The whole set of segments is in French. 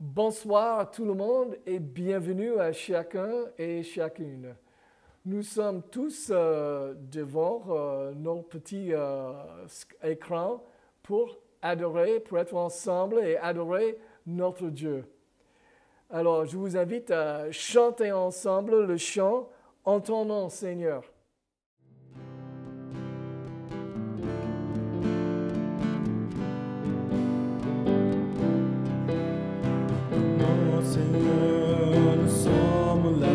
Bonsoir à tout le monde et bienvenue à chacun et chacune. Nous sommes tous devant nos petits écrans pour adorer, pour être ensemble et adorer notre Dieu. Alors, je vous invite à chanter ensemble le chant « En ton nom, Seigneur ». Seigneur, nous sommes là,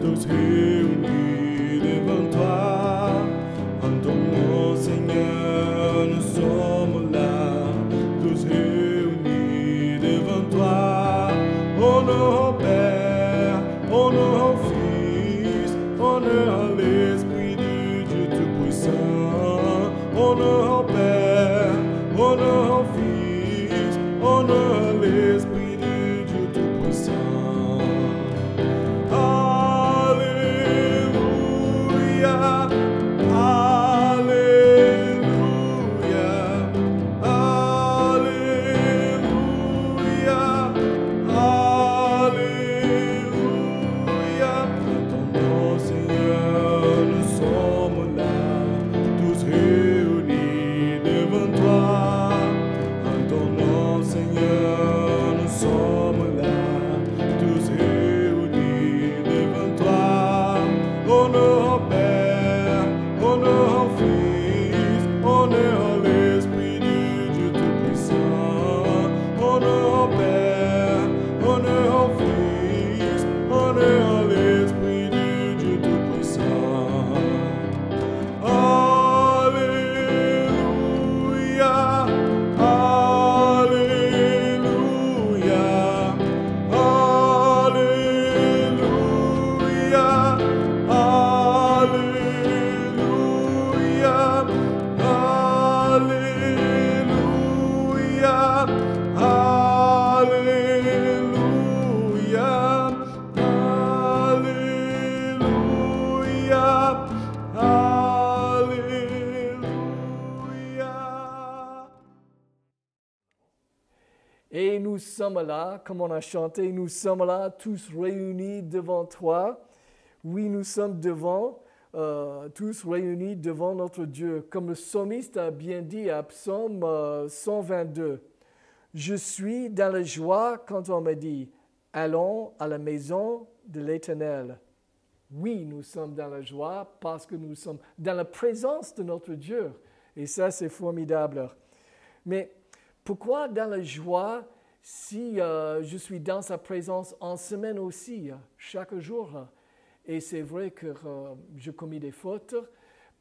tous réunis devant toi. En ton nom, Seigneur, nous sommes là, tous réunis devant toi. Honneur au Père, honneur au Fils, honneur à l'Esprit de Dieu Tout-Puissant. Honneur au Père, honneur au Fils, honneur à l'Esprit. Et nous sommes là, comme on a chanté, nous sommes là tous réunis devant toi. Oui, nous sommes tous réunis devant notre Dieu. Comme le psalmiste a bien dit à Psaume 122, « Je suis dans la joie quand on me dit, allons à la maison de l'Éternel. » Oui, nous sommes dans la joie parce que nous sommes dans la présence de notre Dieu. Et ça, c'est formidable. Mais pourquoi dans la joie si je suis dans sa présence en semaine aussi, chaque jour? Et c'est vrai que je commets des fautes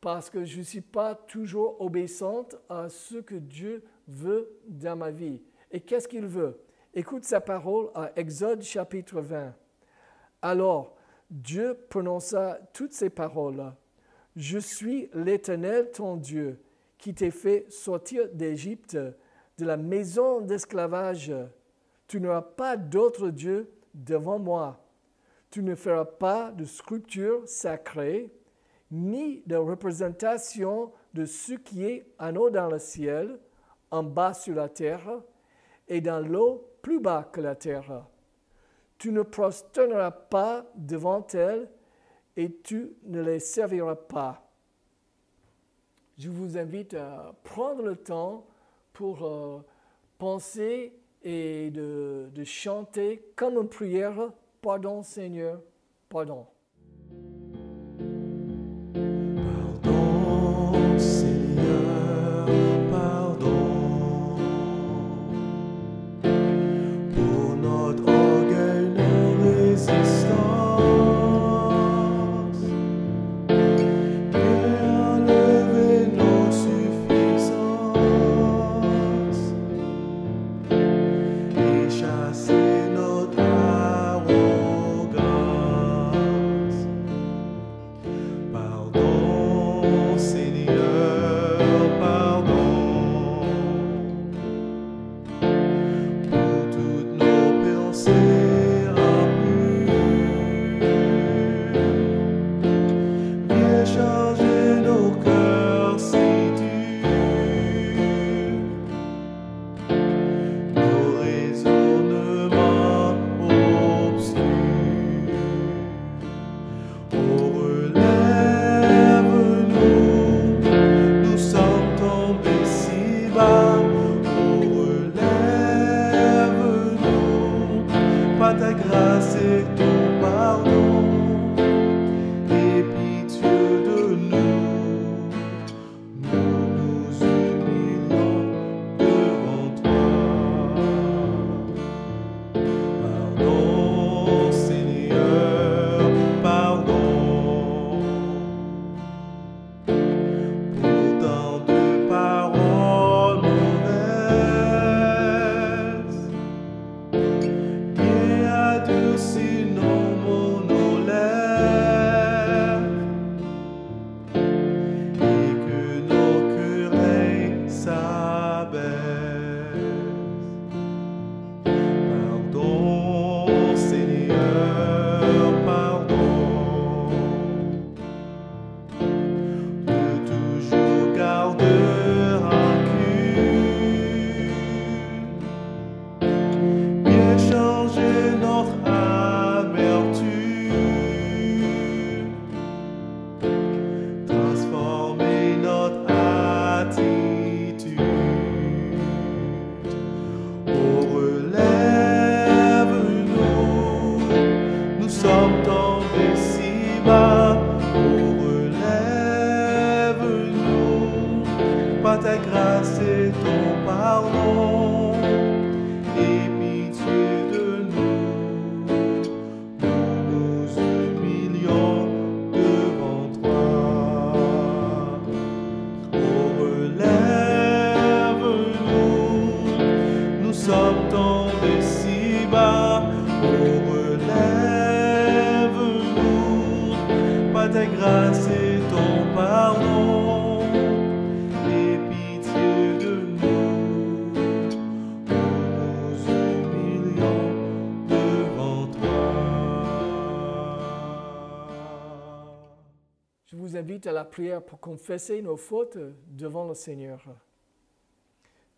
parce que je ne suis pas toujours obéissante à ce que Dieu veut dans ma vie. Et qu'est-ce qu'il veut? Écoute sa parole à Exode chapitre 20. Alors, Dieu prononça toutes ces paroles. « Je suis l'Éternel ton Dieu, qui t'ai fait sortir d'Égypte, de la maison d'esclavage. Tu n'auras pas d'autre Dieu devant moi. Tu ne feras pas de sculpture sacrée, ni de représentation de ce qui est en haut dans le ciel, en bas sur la terre, et dans l'eau plus bas que la terre. Tu ne prosterneras pas devant elles, et tu ne les serviras pas. » Je vous invite à prendre le temps pour penser et de chanter comme une prière. Pardon Seigneur, pardon. Pardon Seigneur, pardon pour notre orgueil, nos résistances, qui a levé nos suffisances et chassé notre arrogance. grâce et ton pardon. Aie pitié de nous, nous nous humilions devant toi. Oh, relève-nous, nous sommes tombés si bas. Oh, relève-nous, par ta grâce et ton pardon. Aie pitié de nous, nous nous humilions devant toi. Je vous invite à la prière pour confesser nos fautes devant le Seigneur.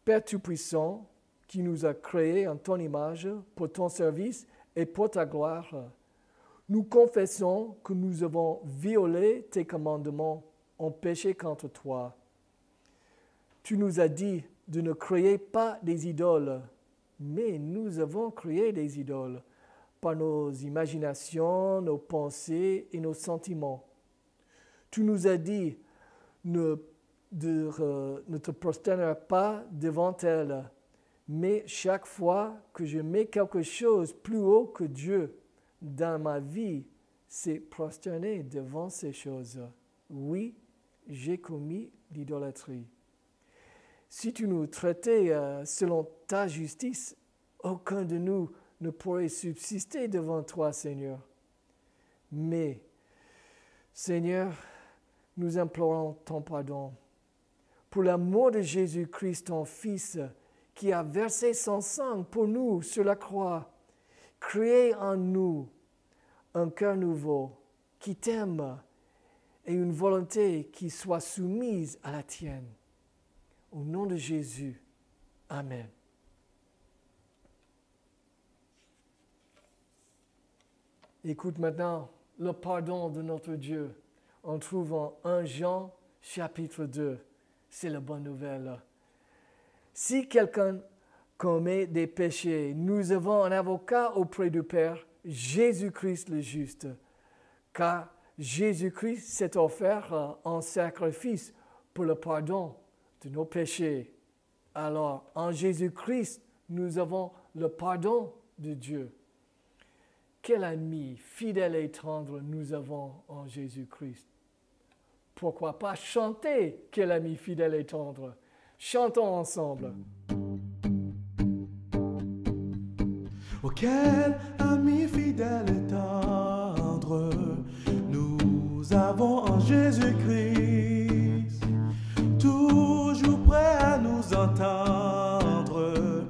Père Tout-Puissant, qui nous a créés en ton image pour ton service et pour ta gloire, nous confessons que nous avons violé tes commandements en péché contre toi. Tu nous as dit de ne créer pas des idoles, mais nous avons créé des idoles par nos imaginations, nos pensées et nos sentiments. Tu nous as dit ne te prosterner pas devant elles, mais chaque fois que je mets quelque chose plus haut que Dieu dans ma vie, c'est prosterner devant ces choses. Oui, j'ai commis l'idolâtrie. Si tu nous traitais selon ta justice, aucun de nous ne pourrait subsister devant toi, Seigneur. Mais, Seigneur, nous implorons ton pardon. Pour l'amour de Jésus-Christ, ton Fils, qui a versé son sang pour nous sur la croix, crée en nous un cœur nouveau qui t'aime et une volonté qui soit soumise à la tienne. Au nom de Jésus, Amen. Écoute maintenant le pardon de notre Dieu en trouvant 1 Jean chapitre 2. C'est la bonne nouvelle. Si quelqu'un commet des péchés, nous avons un avocat auprès du Père, Jésus-Christ le juste. Car Jésus-Christ s'est offert en sacrifice pour le pardon de nos péchés. Alors, en Jésus-Christ, nous avons le pardon de Dieu. Quel ami fidèle et tendre nous avons en Jésus-Christ. Pourquoi pas chanter « Quel ami fidèle et tendre » Chantons ensemble. Oh, quel ami fidèle et tendre nous avons en Jésus-Christ, toujours prêt à nous entendre,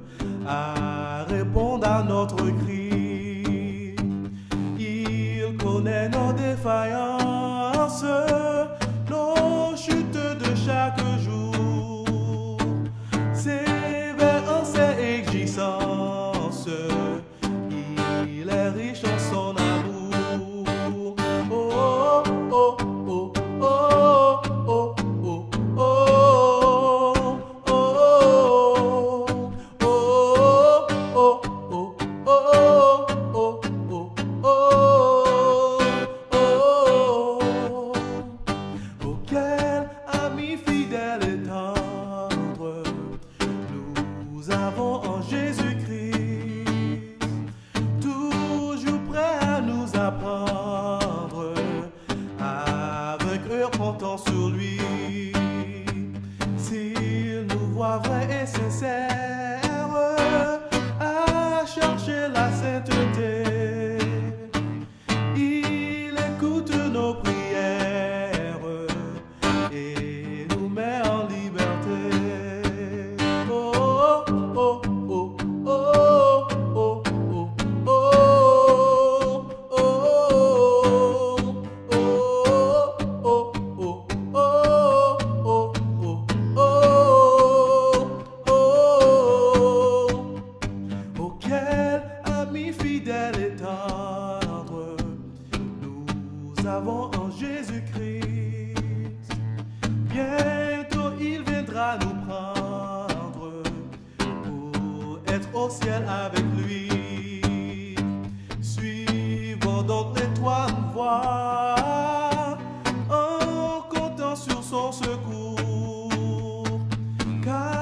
à répondre à notre cri. Il connaît nos défaillances, nos chutes de chaque jour. Il est riche en son amour. Oh, oh, oh, oh, oh, oh, oh, oh, quel ami fidèle et tendre nous avons en Jésus-Christ, toujours prêt à nous apprendre, avec eux comptant sur lui. S'il nous voit vrai et sincère, à chercher la sainteté, il écoute nos prières et nous met en liberté. Oh, oh, oh, oh, oh, oh, oh, oh, quel ami fidèle et tendre nous avons en Jésus-Christ. Bientôt il viendra nous prendre pour être au ciel avec lui. Suivons donc l'étoile voie en comptant sur son secours, car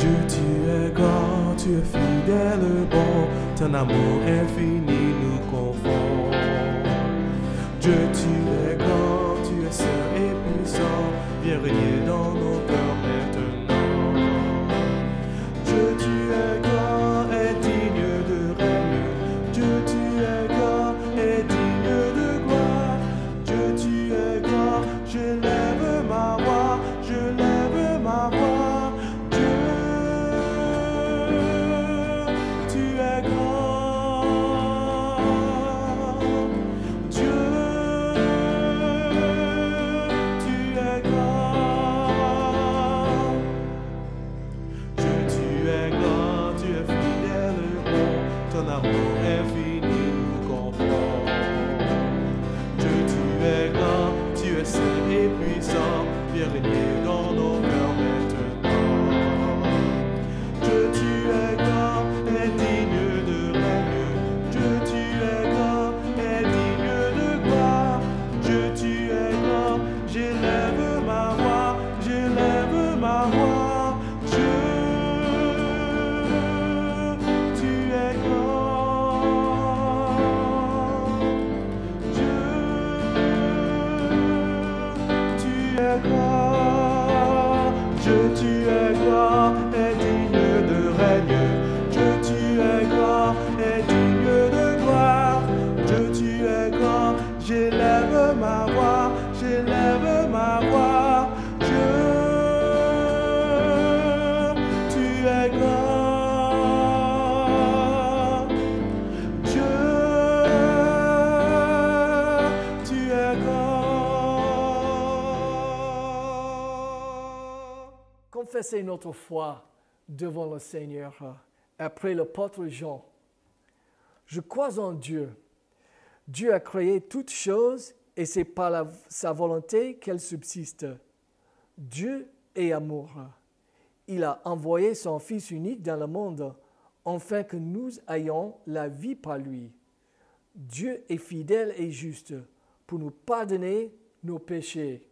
Dieu, tu es grand, tu es fidèle, bon, ton amour infini nous confond. Dieu, tu es grand, tu es saint et puissant, viens régner dans nos cœurs maintenant. Dieu, tu es grand et digne de règne. Dieu, tu es grand et digne de gloire. Dieu, tu es grand, je lève ma voix, je lève ma voix. ton amour infini nous conforte. Dieu, tu es grand, tu es saint et puissant, viens régner dans nos cœurs maintenant. Dieu, tu es grand et digne de règne. Dieu, tu es grand et digne de gloire. Dieu, tu es grand, j'élève ma voix, j'élève ma voix. Dieu, tu es grand. Dieu, tu es grand. Dieu, tu es grand et digne de règne. Dieu, tu es grand et digne de gloire. Dieu, tu es grand, j'élève ma voix, j'élève ma voix. Dieu, tu es grand. Dieu, tu es grand. Confessez notre foi devant le Seigneur après l'apôtre Jean. Je crois en Dieu. Dieu a créé toutes choses et c'est par sa volonté qu'elles subsistent. Dieu est amour. Il a envoyé son Fils unique dans le monde afin que nous ayons la vie par lui. Dieu est fidèle et juste pour nous pardonner nos péchés.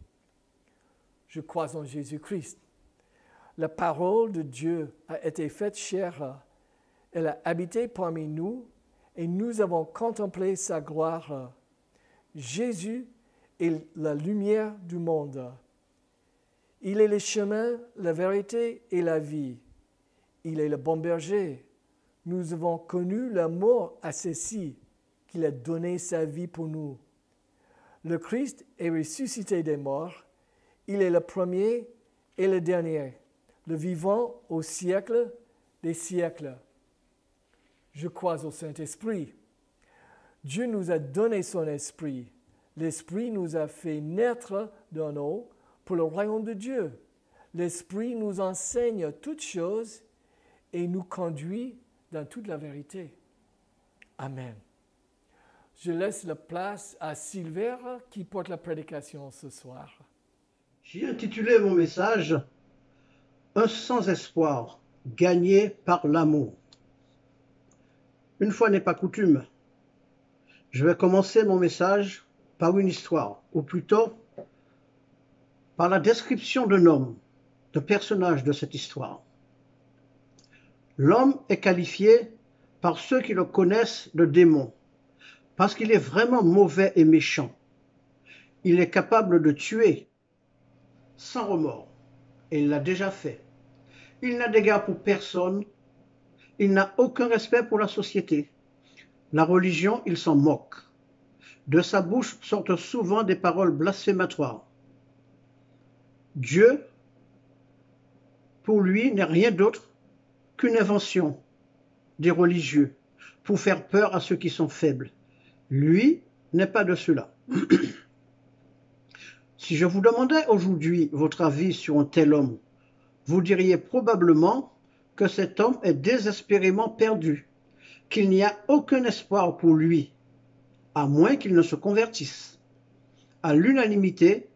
Je crois en Jésus-Christ. La parole de Dieu a été faite chair. Elle a habité parmi nous et nous avons contemplé sa gloire. Jésus est la lumière du monde. Il est le chemin, la vérité et la vie. Il est le bon berger. Nous avons connu l'amour à ceci, qu'il a donné sa vie pour nous. Le Christ est ressuscité des morts. Il est le premier et le dernier, le vivant au siècle des siècles. Je crois au Saint-Esprit. Dieu nous a donné son esprit. L'Esprit nous a fait naître dans nous pour le royaume de Dieu. L'Esprit nous enseigne toutes choses et nous conduit dans toute la vérité. Amen. Je laisse la place à Silver qui porte la prédication ce soir. J'ai intitulé mon message « Un sans-espoir gagné par l'amour ». Une fois n'est pas coutume, je vais commencer mon message par une histoire, ou plutôt par la description d'un homme, de personnage de cette histoire. L'homme est qualifié par ceux qui le connaissent de démon, parce qu'il est vraiment mauvais et méchant. Il est capable de tuer sans remords, et il l'a déjà fait. Il n'a d'égard pour personne, il n'a aucun respect pour la société. La religion, il s'en moque. De sa bouche sortent souvent des paroles blasphématoires. Dieu, pour lui, n'est rien d'autre qu'une invention des religieux pour faire peur à ceux qui sont faibles. Lui n'est pas de cela. Si je vous demandais aujourd'hui votre avis sur un tel homme, vous diriez probablement que cet homme est désespérément perdu, qu'il n'y a aucun espoir pour lui, à moins qu'il ne se convertisse. À l'unanimité,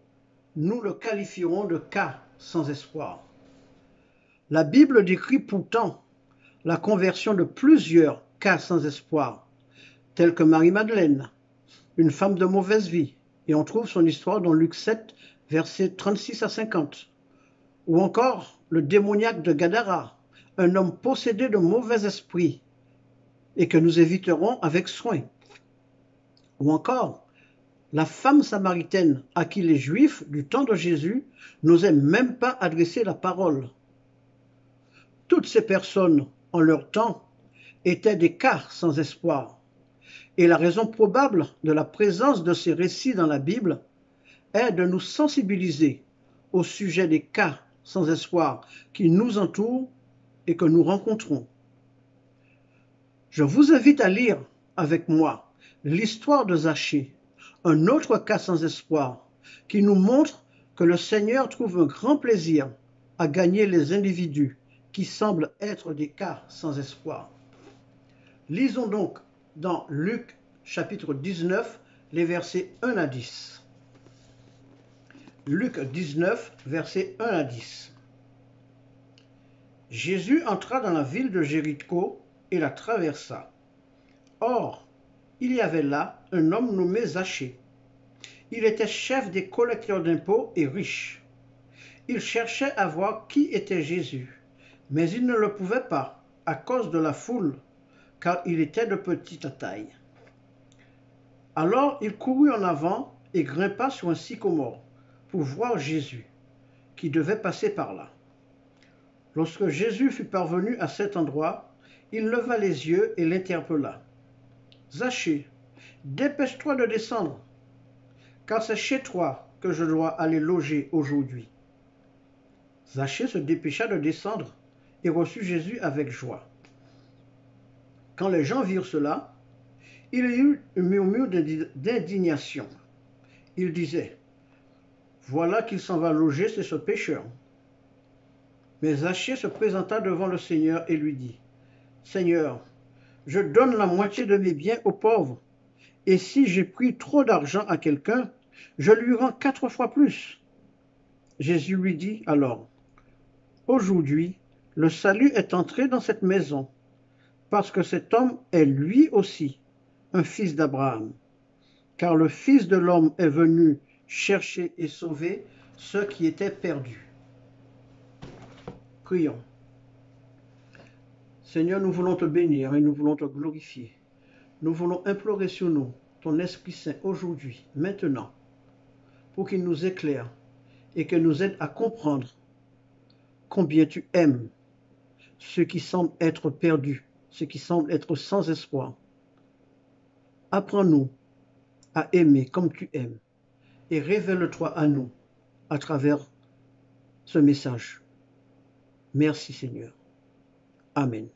nous le qualifierons de cas sans espoir. La Bible décrit pourtant la conversion de plusieurs cas sans espoir, tels que Marie-Madeleine, une femme de mauvaise vie, et on trouve son histoire dans Luc 7, versets 36 à 50, ou encore le démoniaque de Gadara, un homme possédé de mauvais esprits, et que nous éviterons avec soin. Ou encore, la femme samaritaine à qui les Juifs du temps de Jésus n'osaient même pas adresser la parole. Toutes ces personnes, en leur temps, étaient des cas sans espoir. Et la raison probable de la présence de ces récits dans la Bible est de nous sensibiliser au sujet des cas sans espoir qui nous entourent et que nous rencontrons. Je vous invite à lire avec moi l'histoire de Zachée, un autre cas sans espoir, qui nous montre que le Seigneur trouve un grand plaisir à gagner les individus qui semblent être des cas sans espoir. Lisons donc dans Luc chapitre 19, les versets 1 à 10. Luc 19, versets 1 à 10. Jésus entra dans la ville de Jéricho et la traversa. Or, il y avait là un homme nommé Zachée. Il était chef des collecteurs d'impôts et riche. Il cherchait à voir qui était Jésus, mais il ne le pouvait pas à cause de la foule, car il était de petite taille. Alors il courut en avant et grimpa sur un sycomore pour voir Jésus, qui devait passer par là. Lorsque Jésus fut parvenu à cet endroit, il leva les yeux et l'interpella. « Zachée, dépêche-toi de descendre, car c'est chez toi que je dois aller loger aujourd'hui. » Zachée se dépêcha de descendre et reçut Jésus avec joie. Quand les gens virent cela, il y eut un murmure d'indignation. Ils disaient, « Voilà qu'il s'en va loger chez ce pécheur. » Mais Zachée se présenta devant le Seigneur et lui dit, « Seigneur, je donne la moitié de mes biens aux pauvres, et si j'ai pris trop d'argent à quelqu'un, je lui rends 4 fois plus. » Jésus lui dit alors, « Aujourd'hui, le salut est entré dans cette maison, parce que cet homme est lui aussi un fils d'Abraham. Car le Fils de l'homme est venu chercher et sauver ceux qui étaient perdus. » Prions. Seigneur, nous voulons te bénir et nous voulons te glorifier. Nous voulons implorer sur nous ton Esprit Saint aujourd'hui, maintenant, pour qu'il nous éclaire et qu'il nous aide à comprendre combien tu aimes ceux qui semblent être perdus, ceux qui semblent être sans espoir. Apprends-nous à aimer comme tu aimes et révèle-toi à nous à travers ce message. Merci Seigneur. Amen.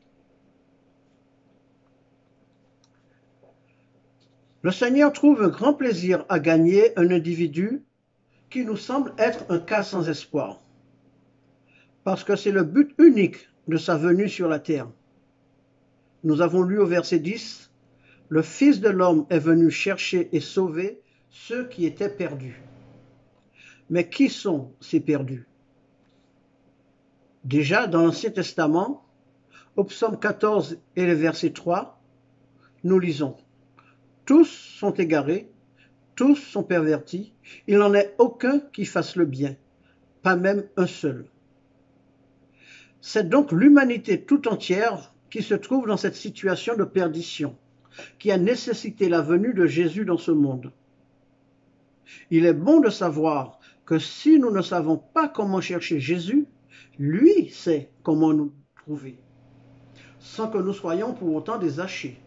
Le Seigneur trouve un grand plaisir à gagner un individu qui nous semble être un cas sans espoir, parce que c'est le but unique de sa venue sur la terre. Nous avons lu au verset 10, « Le Fils de l'homme est venu chercher et sauver ceux qui étaient perdus. » Mais qui sont ces perdus? Déjà, dans l'Ancien Testament, au psaume 14 et le verset 3, nous lisons « Tous sont égarés, tous sont pervertis, il n'en est aucun qui fasse le bien, pas même un seul. » C'est donc l'humanité tout entière qui se trouve dans cette situation de perdition, qui a nécessité la venue de Jésus dans ce monde. Il est bon de savoir que si nous ne savons pas comment chercher Jésus, lui sait comment nous trouver, sans que nous soyons pour autant des Zachée.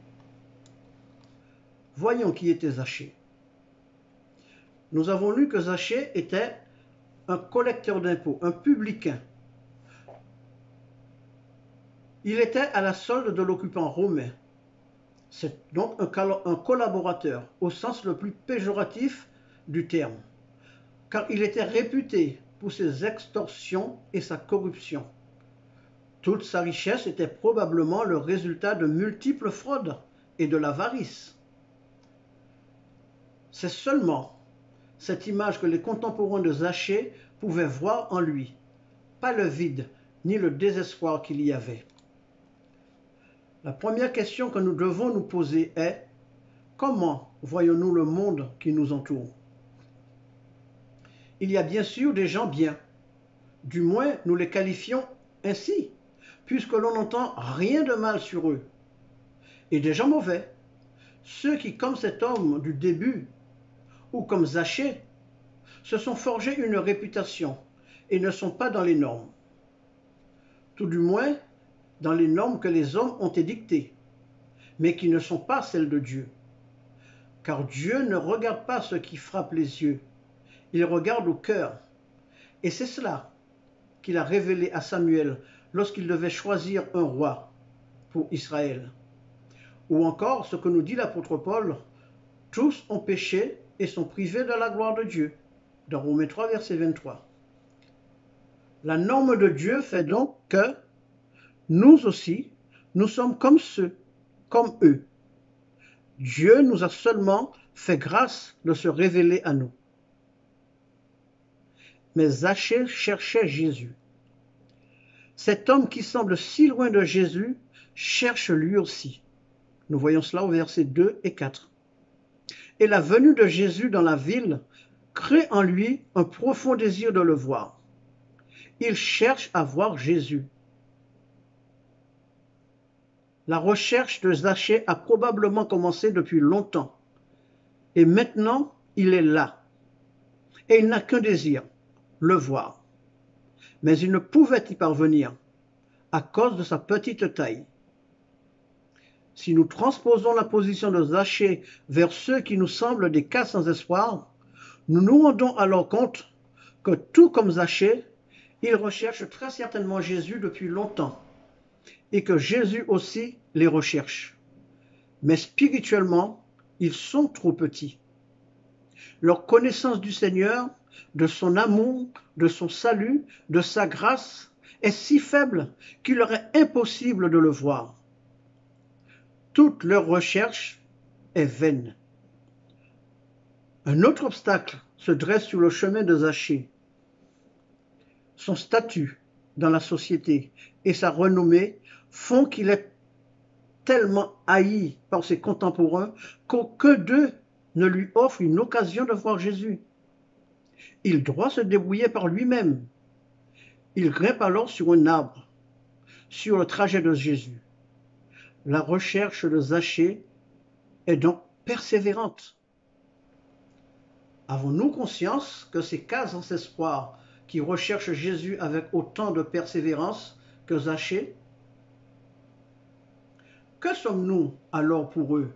Voyons qui était Zachée. Nous avons lu que Zachée était un collecteur d'impôts, un publicain. Il était à la solde de l'occupant romain. C'est donc un collaborateur, au sens le plus péjoratif du terme, car il était réputé pour ses extorsions et sa corruption. Toute sa richesse était probablement le résultat de multiples fraudes et de l'avarice. C'est seulement cette image que les contemporains de Zachée pouvaient voir en lui, pas le vide ni le désespoir qu'il y avait. La première question que nous devons nous poser est: comment voyons-nous le monde qui nous entoure? Il y a bien sûr des gens bien, du moins nous les qualifions ainsi, puisque l'on n'entend rien de mal sur eux, et des gens mauvais, ceux qui, comme cet homme du début, ou comme Zachée, se sont forgés une réputation et ne sont pas dans les normes. Tout du moins, dans les normes que les hommes ont édictées, mais qui ne sont pas celles de Dieu. Car Dieu ne regarde pas ce qui frappe les yeux, il regarde au cœur. Et c'est cela qu'il a révélé à Samuel lorsqu'il devait choisir un roi pour Israël. Ou encore ce que nous dit l'apôtre Paul: tous ont péché et sont privés de la gloire de Dieu, dans Romains 3, verset 23. La norme de Dieu fait donc que nous aussi, nous sommes comme ceux comme eux. Dieu nous a seulement fait grâce de se révéler à nous. Mais Zachée cherchait Jésus. Cet homme qui semble si loin de Jésus cherche lui aussi. Nous voyons cela au verset 2 et 4. Et la venue de Jésus dans la ville crée en lui un profond désir de le voir. Il cherche à voir Jésus. La recherche de Zachée a probablement commencé depuis longtemps. Et maintenant, il est là. Et il n'a qu'un désir, le voir. Mais il ne pouvait y parvenir à cause de sa petite taille. Si nous transposons la position de Zachée vers ceux qui nous semblent des cas sans espoir, nous nous rendons alors compte que tout comme Zachée, ils recherchent très certainement Jésus depuis longtemps et que Jésus aussi les recherche. Mais spirituellement, ils sont trop petits. Leur connaissance du Seigneur, de son amour, de son salut, de sa grâce est si faible qu'il leur est impossible de le voir. Toute leur recherche est vaine. Un autre obstacle se dresse sur le chemin de Zachée. Son statut dans la société et sa renommée font qu'il est tellement haï par ses contemporains qu'aucun d'eux ne lui offre une occasion de voir Jésus. Il doit se débrouiller par lui-même. Il grimpe alors sur un arbre, sur le trajet de Jésus. La recherche de Zachée est donc persévérante. Avons-nous conscience que ces cas sans espoir qui recherchent Jésus avec autant de persévérance que Zachée? Que sommes-nous alors pour eux?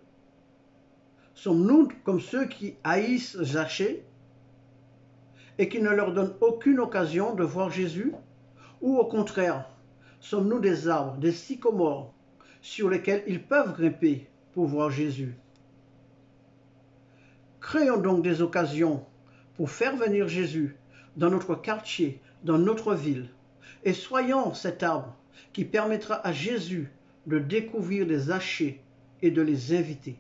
Sommes-nous comme ceux qui haïssent Zachée et qui ne leur donnent aucune occasion de voir Jésus? Ou au contraire, sommes-nous des arbres, des sycomores, sur lesquels ils peuvent grimper pour voir Jésus? Créons donc des occasions pour faire venir Jésus dans notre quartier, dans notre ville, et soyons cet arbre qui permettra à Jésus de découvrir les Zachées et de les inviter.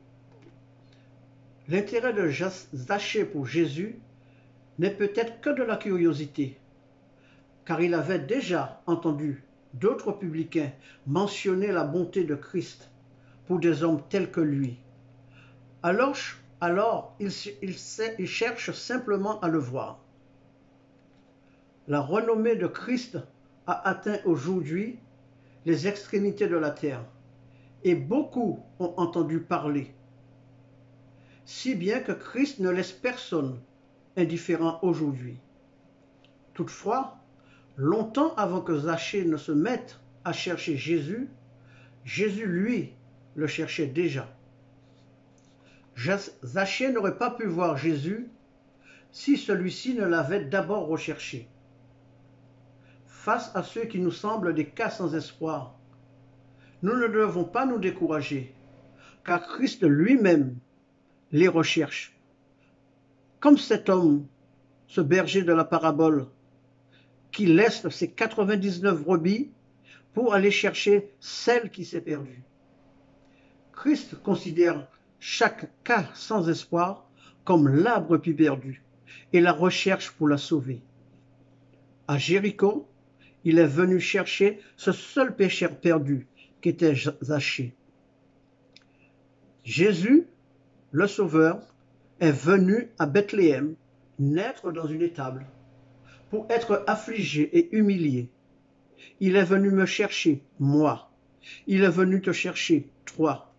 L'intérêt de Zachée pour Jésus n'est peut-être que de la curiosité, car il avait déjà entendu d'autres publicains mentionner la bonté de Christ pour des hommes tels que lui. Alors il cherche simplement à le voir. La renommée de Christ a atteint aujourd'hui les extrémités de la terre, et beaucoup ont entendu parler, si bien que Christ ne laisse personne indifférent aujourd'hui. Toutefois, longtemps avant que Zachée ne se mette à chercher Jésus, Jésus, lui, le cherchait déjà. Zachée n'aurait pas pu voir Jésus si celui-ci ne l'avait d'abord recherché. Face à ceux qui nous semblent des cas sans espoir, nous ne devons pas nous décourager, car Christ lui-même les recherche. Comme cet homme, ce berger de la parabole, qui laisse ses 99 brebis pour aller chercher celle qui s'est perdue. Christ considère chaque cas sans espoir comme la brebis perdue et la recherche pour la sauver. À Jéricho, il est venu chercher ce seul pécheur perdu qui était Zachée. Jésus, le Sauveur, est venu à Bethléem naître dans une étable pour être affligé et humilié. Il est venu me chercher, moi. Il est venu te chercher, toi.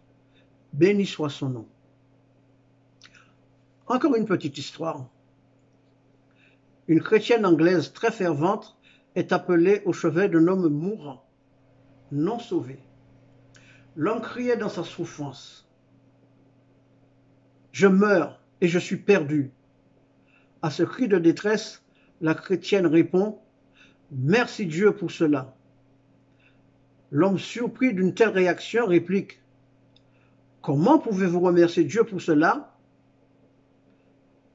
Béni soit son nom. Encore une petite histoire. Une chrétienne anglaise très fervente est appelée au chevet d'un homme mourant, non sauvé. L'homme criait dans sa souffrance. « Je meurs et je suis perdu. » À ce cri de détresse, la chrétienne répond « Merci Dieu pour cela. » L'homme surpris d'une telle réaction réplique « Comment pouvez-vous remercier Dieu pour cela ?»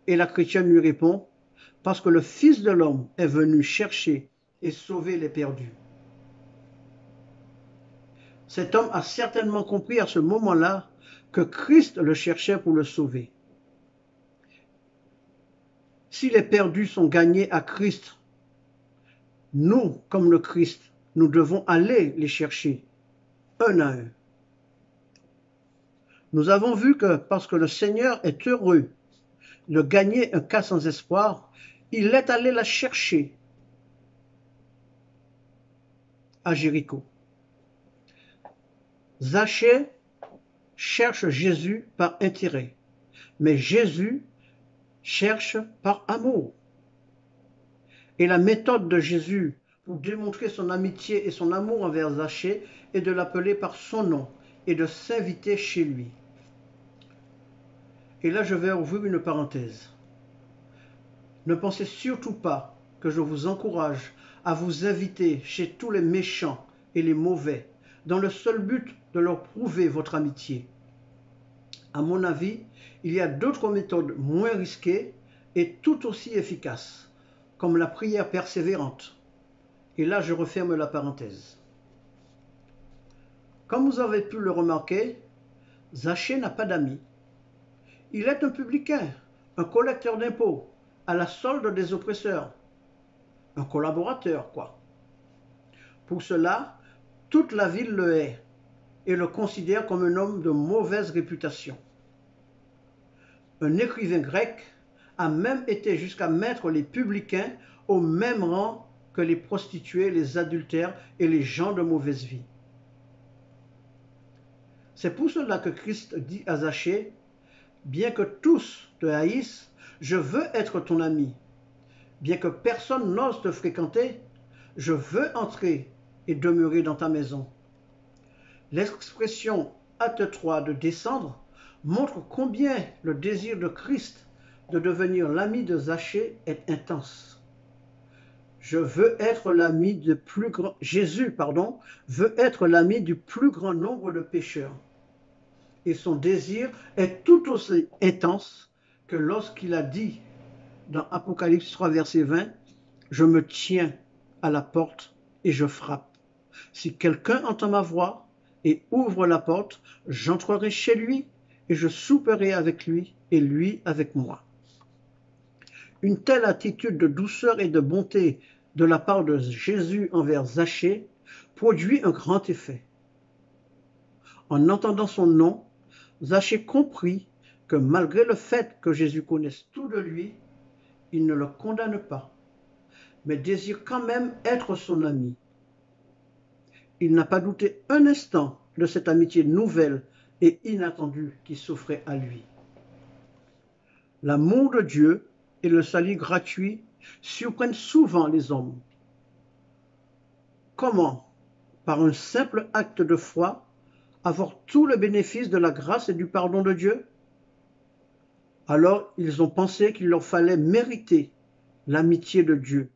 Et la chrétienne lui répond « Parce que le Fils de l'homme est venu chercher et sauver les perdus. » Cet homme a certainement compris à ce moment-là que Christ le cherchait pour le sauver. Si les perdus sont gagnés à Christ, nous, comme le Christ, nous devons aller les chercher, un à un. Nous avons vu que parce que le Seigneur est heureux de gagner un cas sans espoir, il est allé la chercher à Jéricho. Zachée cherche Jésus par intérêt, mais Jésus cherche par amour. Et la méthode de Jésus pour démontrer son amitié et son amour envers Zachée est de l'appeler par son nom et de s'inviter chez lui. Et là, je vais ouvrir une parenthèse. Ne pensez surtout pas que je vous encourage à vous inviter chez tous les méchants et les mauvais, dans le seul but de leur prouver votre amitié. À mon avis, il y a d'autres méthodes moins risquées et tout aussi efficaces, comme la prière persévérante. Et là, je referme la parenthèse. Comme vous avez pu le remarquer, Zachée n'a pas d'amis. Il est un publicain, un collecteur d'impôts, à la solde des oppresseurs. Un collaborateur, quoi. Pour cela, toute la ville le hait et le considère comme un homme de mauvaise réputation. Un écrivain grec a même été jusqu'à mettre les publicains au même rang que les prostituées, les adultères et les gens de mauvaise vie. C'est pour cela que Christ dit à Zachée, « Bien que tous te haïssent, je veux être ton ami. Bien que personne n'ose te fréquenter, je veux entrer et demeurer dans ta maison. » L'expression « hâte-toi de descendre » montre combien le désir de Christ de devenir l'ami de Zachée est intense. Jésus veut être l'ami du plus grand nombre de pécheurs. Et son désir est tout aussi intense que lorsqu'il a dit dans Apocalypse 3, verset 20, « Je me tiens à la porte et je frappe. Si quelqu'un entend ma voix et ouvre la porte, j'entrerai chez lui et je souperai avec lui et lui avec moi. » Une telle attitude de douceur et de bonté de la part de Jésus envers Zachée produit un grand effet. En entendant son nom, Zachée comprit que malgré le fait que Jésus connaisse tout de lui, il ne le condamne pas, mais désire quand même être son ami. Il n'a pas douté un instant de cette amitié nouvelle et inattendue qui s'offrait à lui. L'amour de Dieu et le salut gratuit surprennent souvent les hommes. Comment, par un simple acte de foi, avoir tout le bénéfice de la grâce et du pardon de Dieu? Alors ils ont pensé qu'il leur fallait mériter l'amitié de Dieu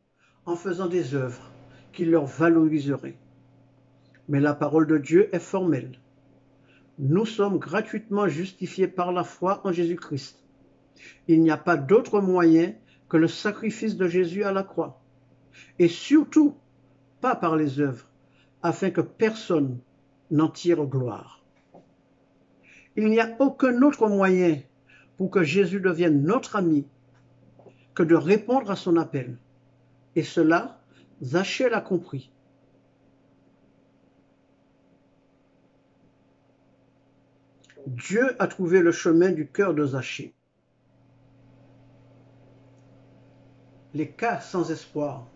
en faisant des œuvres qui leur valoriseraient. Mais la parole de Dieu est formelle. Nous sommes gratuitement justifiés par la foi en Jésus-Christ. Il n'y a pas d'autre moyen que le sacrifice de Jésus à la croix. Et surtout, pas par les œuvres, afin que personne n'en tire gloire. Il n'y a aucun autre moyen pour que Jésus devienne notre ami que de répondre à son appel. Et cela, Zachée l'a compris. Dieu a trouvé le chemin du cœur de Zachée. Les cas sans espoir,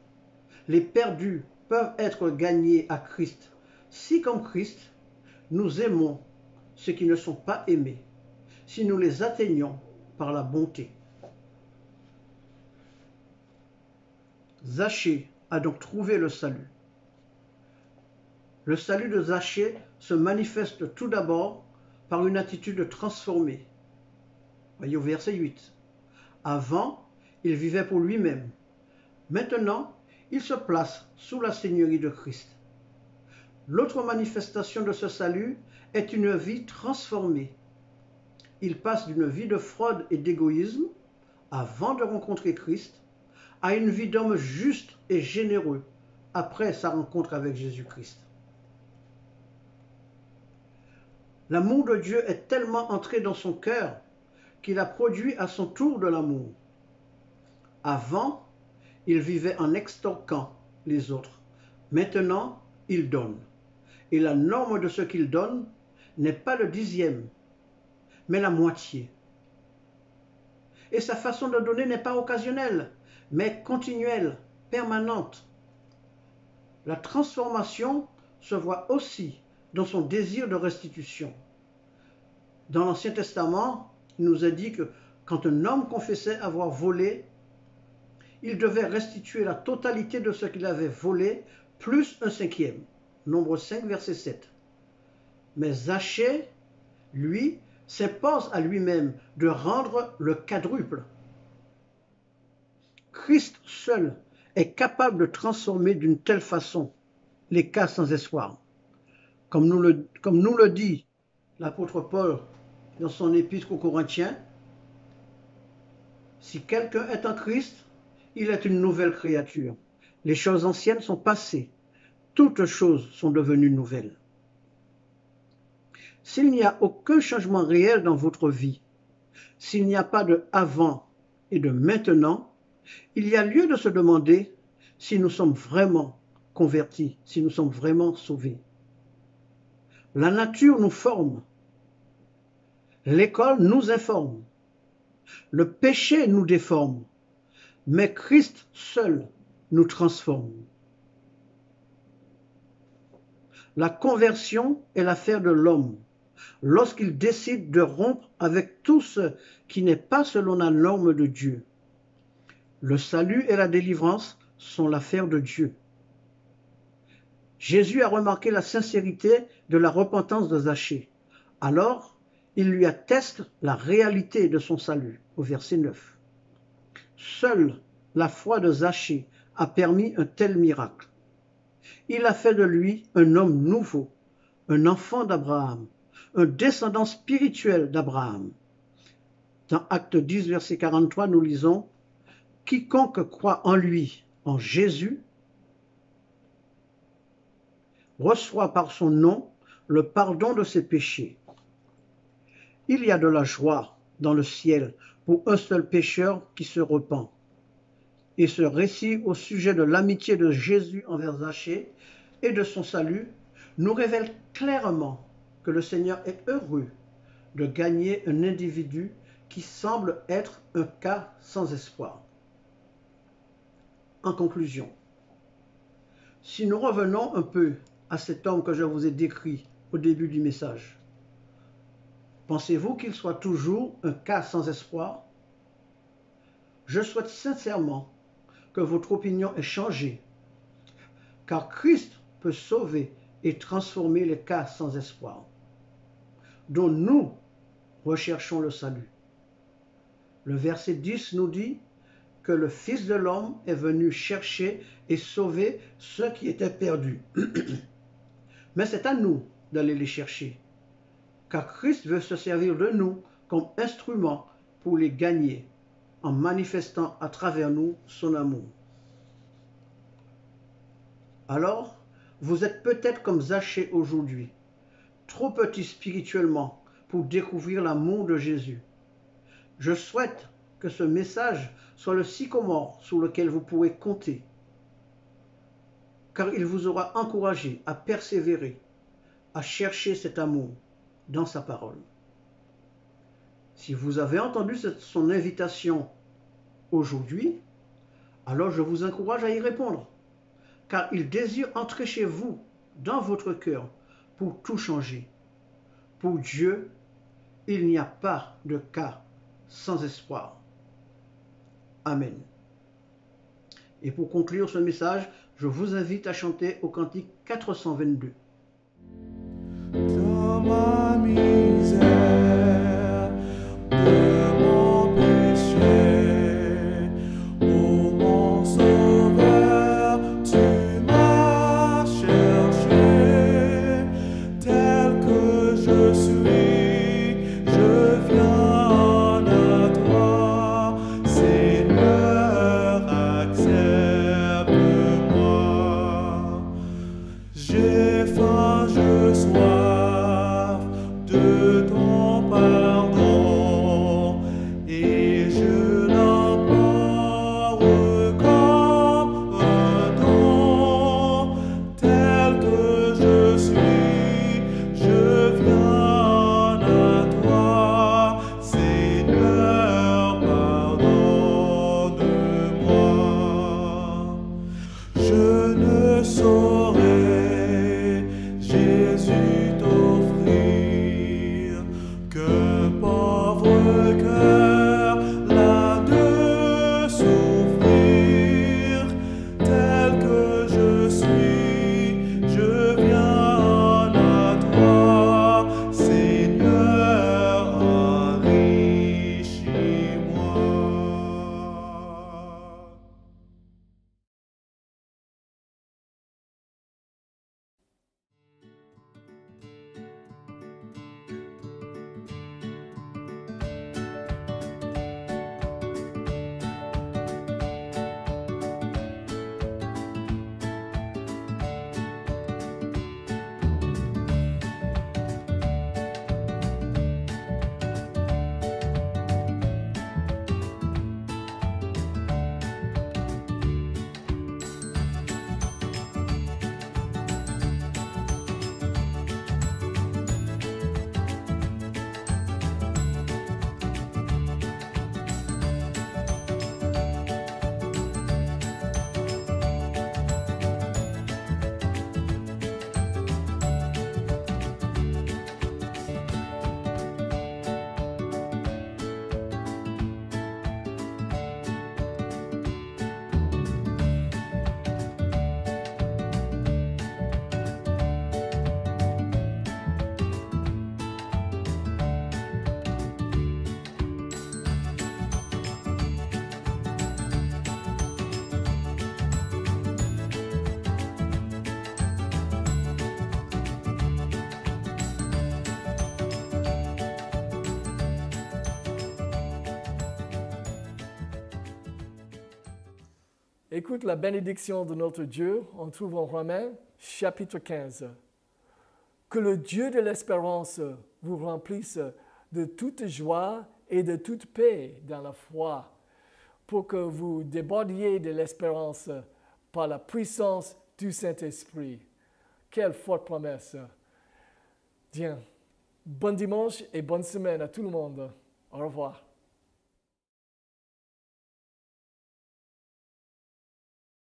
les perdus peuvent être gagnés à Christ si, comme Christ, nous aimons ceux qui ne sont pas aimés, si nous les atteignons par la bonté. Zachée a donc trouvé le salut. Le salut de Zachée se manifeste tout d'abord par une attitude transformée. Voyez au verset 8. Avant, il vivait pour lui-même. Maintenant, il se place sous la seigneurie de Christ. L'autre manifestation de ce salut est une vie transformée. Il passe d'une vie de fraude et d'égoïsme, avant de rencontrer Christ, à une vie d'homme juste et généreux, après sa rencontre avec Jésus-Christ. L'amour de Dieu est tellement entré dans son cœur qu'il a produit à son tour de l'amour. Avant, il vivait en extorquant les autres. Maintenant, il donne. Et la norme de ce qu'il donne n'est pas le 10e, mais la moitié. Et sa façon de donner n'est pas occasionnelle, mais continuelle, permanente. La transformation se voit aussi dans son désir de restitution. Dans l'Ancien Testament, il nous est dit que quand un homme confessait avoir volé, il devait restituer la totalité de ce qu'il avait volé, plus un 5e. Nombre 5, verset 7. Mais Zachée, lui, s'impose à lui-même de rendre le quadruple. Christ seul est capable de transformer d'une telle façon les cas sans espoir. Comme nous le dit l'apôtre Paul dans son épître aux Corinthiens, si quelqu'un est en Christ, il est une nouvelle créature. Les choses anciennes sont passées, toutes choses sont devenues nouvelles. S'il n'y a aucun changement réel dans votre vie, s'il n'y a pas de avant et de maintenant, il y a lieu de se demander si nous sommes vraiment convertis, si nous sommes vraiment sauvés. La nature nous forme, l'école nous informe, le péché nous déforme, mais Christ seul nous transforme. La conversion est l'affaire de l'homme lorsqu'il décide de rompre avec tout ce qui n'est pas selon la norme de Dieu. Le salut et la délivrance sont l'affaire de Dieu. Jésus a remarqué la sincérité de la repentance de Zachée. Alors, il lui atteste la réalité de son salut, au verset 9. Seule la foi de Zachée a permis un tel miracle. Il a fait de lui un homme nouveau, un enfant d'Abraham, un descendant spirituel d'Abraham. Dans Acte 10, verset 43, nous lisons « Quiconque croit en lui, en Jésus, reçoit par son nom le pardon de ses péchés. » Il y a de la joie dans le ciel pour un seul pécheur qui se repent. Et ce récit au sujet de l'amitié de Jésus envers Zachée et de son salut nous révèle clairement que le Seigneur est heureux de gagner un individu qui semble être un cas sans espoir. En conclusion, si nous revenons un peu à cet homme que je vous ai décrit au début du message, pensez-vous qu'il soit toujours un cas sans espoir? Je souhaite sincèrement que votre opinion ait changé, car Christ peut sauver et transformer les cas sans espoir, dont nous recherchons le salut. Le verset 10 nous dit que le Fils de l'homme est venu chercher et sauver ceux qui étaient perdus. Mais c'est à nous d'aller les chercher, car Christ veut se servir de nous comme instrument pour les gagner, en manifestant à travers nous son amour. Alors, vous êtes peut-être comme Zachée aujourd'hui, trop petit spirituellement pour découvrir l'amour de Jésus. Je souhaite que ce message soit le sycomore sur lequel vous pourrez compter, car il vous aura encouragé à persévérer, à chercher cet amour dans sa parole. Si vous avez entendu son invitation aujourd'hui, alors je vous encourage à y répondre, car il désire entrer chez vous, dans votre cœur, pour tout changer. Pour Dieu, il n'y a pas de cas sans espoir. Amen. Et pour conclure ce message, je vous invite à chanter au cantique 422. Dans ma misère, de mon péché, ô mon Sauveur, tu m'as cherché, tel que je suis, je viens à toi, Seigneur, accepte-moi. J'ai faim, je soif de cœur las de souffrir. Tel que je suis, je viens à toi, Seigneur, enrichis-moi. Écoute la bénédiction de notre Dieu, on trouve en Romains, chapitre 15. Que le Dieu de l'espérance vous remplisse de toute joie et de toute paix dans la foi, pour que vous débordiez de l'espérance par la puissance du Saint-Esprit. Quelle forte promesse! Bien, bon dimanche et bonne semaine à tout le monde. Au revoir.